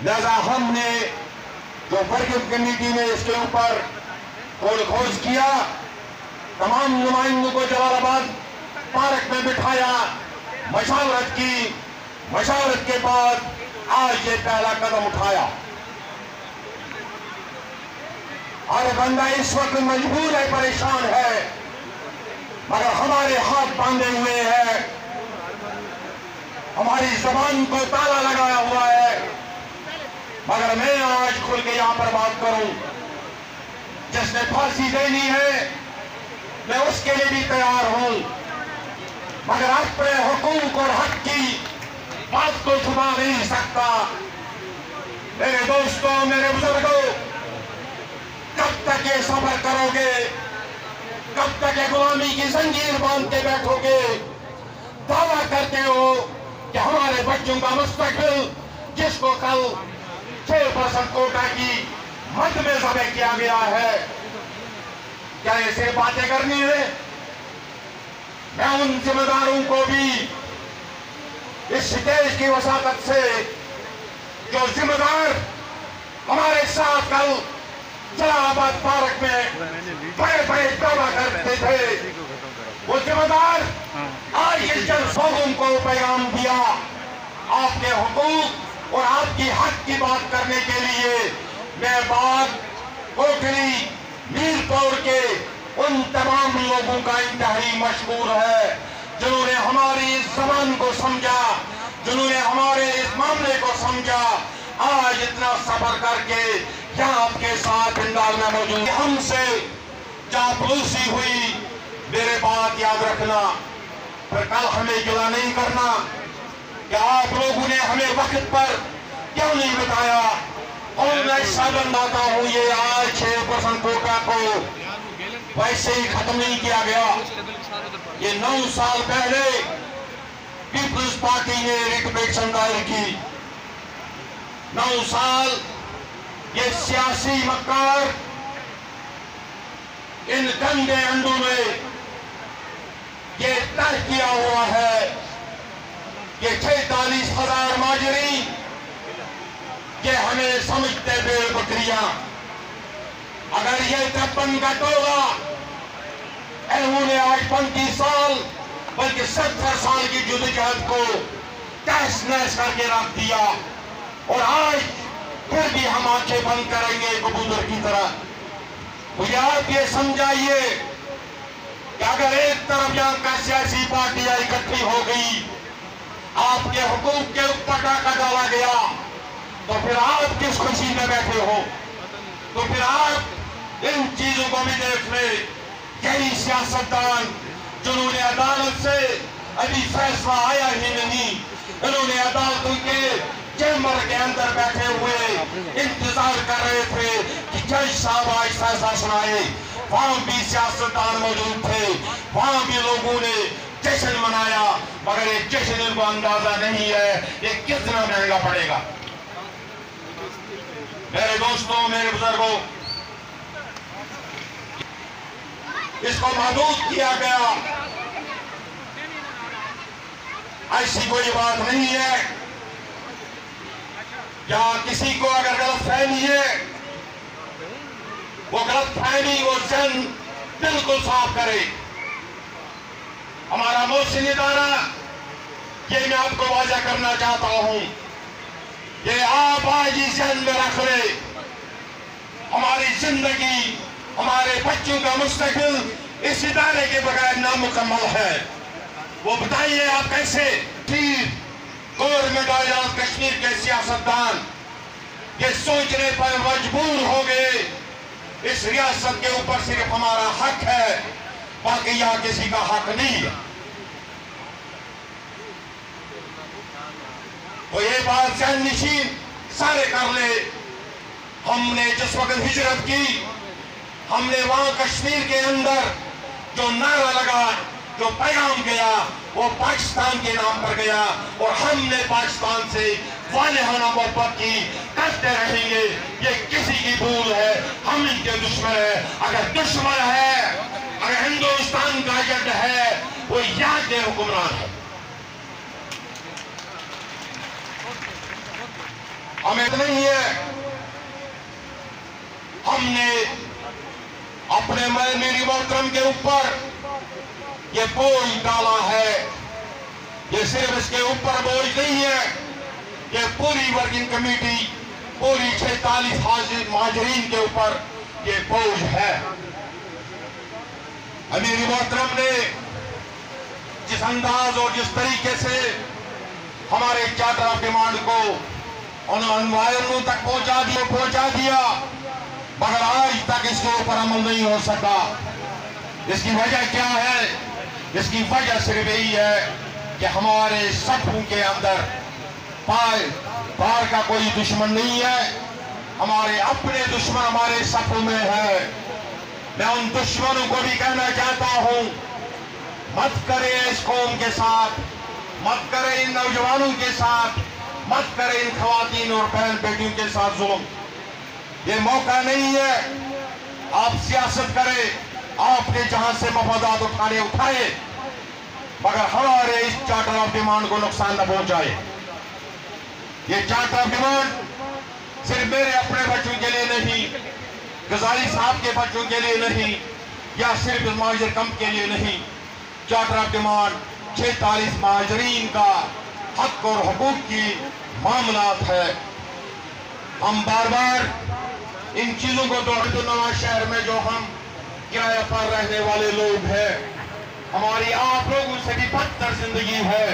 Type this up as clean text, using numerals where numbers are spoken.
لہذا ہم نے جو ورکنگ کمیٹی نے اس کے اوپر کھول کھوج کیا، تمام نمائندوں کو جلال آباد پارک میں بٹھایا، مشاورت کی، مشاورت کے بعد آج یہ پہلا قدم اٹھایا۔ ہر بندہ اس وقت مجبور ہے، پریشان ہے، مگر ہمارے ہاتھ باندھے ہوئے ہیں، ہماری زبان کو تالا لگایا ہوا ہے، مگر میں آج کھل کے یہاں پر بات کروں۔ جس نے پھانسی دینی ہے میں اس کے لیے بھی تیار ہوں، مگر اپنے حقوق اور حق کی بات کو چھپا نہیں سکتا۔ میرے دوستوں، میرے بزرگوں، کب تک یہ صبر کرو گے؟ کب تک یہ غلامی کی زنجیر باندھ کے بیٹھو گے؟ دعویٰ کرتے ہو کہ ہمارے بچوں کا مستقبل، جس کو کل 6% کوٹا کی مد میں ذبح کیا گیا ہے، کیا ایسے باتیں کرنی ہے؟ میں ان ذمہ داروں کو بھی اس سٹیج کی وساطت سے، جو ذمہ دار ہمارے ساتھ کل جلال آباد پارک میں بڑے بڑے دعویٰ کرتے تھے، وہ ذمہ دار آج اس جلسوں کو پیغام دیا، آپ کے حقوق اور آپ کی حق کی بات کرنے کے لیے میں بات کوٹلی میر پور کے ان تمام لوگوں کا انتہائی مشکور ہے جنہوں نے ہماری اس زبان کو سمجھا، جنہوں نے ہمارے اس معاملے کو سمجھا، آج اتنا صبر کر کے یہاں آپ کے ساتھ انداز میں موجود۔ ہم سے چاپلوسی ہوئی، میرے بات یاد رکھنا، پھر کل ہمیں گلا نہیں کرنا کہ آپ لوگوں نے ہمیں وقت پر کیوں نہیں بتایا۔ اور میں سابن آتا ہوں، یہ آج 6% کوٹا کو ویسے ہی ختم نہیں کیا گیا۔ یہ 9 سال پہلے پیپلز پارٹی نے ریٹ پٹیشن دائر کی، 9 سال یہ سیاسی مکار ان گندے انڈوں میں یہ طے کیا ہوا ہے کہ 46,000 ماجرین یہ ہمیں سمجھتے بیل بکریاں۔ اگر یہ 53 کا ٹولہ انہوں نے آج 35 سال بلکہ 70 سال کی جدوجہد کو تہس نہس کر کے رکھ دیا، اور آج پھر بھی ہم آنکھیں بند کریں گے کبوتر کی طرح۔ مجھے آپ یہ سمجھائیے کہ اگر ایک طرف یہاں کا سیاسی پارٹیاں اکٹھی ہو گئی، آپ کے حقوق کے اوپر ڈاکہ ڈالا گیا، تو پھر آپ کس خوشی میں بیٹھے ہو؟ تو پھر آپ ان چیزوں کو بھی دیکھ لیں۔ یہی سیاستدان جنہوں نے عدالت سے ابھی فیصلہ آیا ہی نہیں، انہوں نے عدالتوں کے چیمبر کے اندر بیٹھے ہوئے انتظار کر رہے تھے کہ جج صاحب آج فیصلہ سنائے، وہاں بھی سیاستدان موجود تھے، وہاں بھی لوگوں نے جشن منایا، مگر یہ جشن ان کو اندازہ نہیں ہے یہ کتنا مہنگا پڑے گا۔ میرے دوستوں، میرے بزرگوں، اس کو محدود کیا گیا، ایسی کوئی بات نہیں ہے۔ یا کسی کو اگر غلط فہمی ہے، وہ غلط فہمی وہ ذہن بالکل صاف کرے۔ ہمارا محسن ادارہ، یہ میں آپ کو واضح کرنا چاہتا ہوں، یہ آپ آج ہی ذہن میں رکھ لیں، ہماری زندگی، ہمارے بچوں کا مستقبل اس ادارے کے بغیر نامکمل ہے۔ وہ بتائیے آپ کیسے گورنمنٹ آزاد کشمیر کے سیاستدان یہ سوچنے پر مجبور ہو گئے اس ریاست کے اوپر صرف ہمارا حق ہے، باقی یہاں کسی کا حق نہیں ہے۔ تو یہ بات ذہن نشین سارے کر لے، ہم نے جس وقت ہجرت کی، ہم نے وہاں کشمیر کے اندر جو نعرہ لگا، جو پیغام گیا، وہ پاکستان کے نام پر گیا، اور ہم نے پاکستان سے والہانہ محبت کی، کرتے رہیں گے۔ یہ کسی کی بھول ہے، ہم ان کے دشمن ہیں۔ اگر دشمن ہے، اگر ہندوستان کا ایجنٹ ہے، وہ یہاں کے حکمران ہے۔ ہمیں نہیں ہے. ہم نے اپنے میری محترم کے اوپر یہ بوجھ ڈالا ہے. یہ صرف اس کے اوپر بوجھ نہیں ہے، یہ پوری ورکنگ کمیٹی، پوری 46 مہاجرین کے اوپر یہ بوجھ ہے. امیر محترم نے جس انداز اور جس طریقے سے ہمارے چارٹر آف ڈیمانڈ کو انوائرمنٹ تک پہنچا دیا، مگر آج تک اس کے اوپر عمل نہیں ہو سکا. اس کی وجہ کیا ہے؟ اس کی وجہ صرف یہی ہے کہ ہمارے صفوں کے اندر پار کا کوئی دشمن نہیں ہے. ہمارے اپنے دشمن ہمارے صفوں میں ہے. میں ان دشمنوں کو بھی کہنا چاہتا ہوں، مت کریں اس قوم کے ساتھ، مت کریں ان نوجوانوں کے ساتھ، مت کریں ان خواتین اور بہن بیٹیوں کے ساتھ ظلم. یہ موقع نہیں ہے. آپ سیاست کریں، آپ نے جہاں سے مفادات اٹھائے، مگر ہمارے اس چارٹر آف ڈیمانڈ کو نقصان نہ پہنچائے. یہ چارٹر آف ڈیمانڈ صرف میرے اپنے بچوں کے لیے نہیں، غزالی صاحب کے بچوں کے لیے نہیں، یا صرف مہاجر کمپ کے لیے نہیں. چارٹر آف ڈیمانڈ 46 مہاجرین کا حق اور حقوق کی معاملات ہے. ہم بار بار ان چیزوں کو دوڑتے نواز شہر میں جو ہم کرایہ پر رہنے والے لوگ ہیں، ہماری آپ لوگوں سے بھی بدتر زندگی ہے.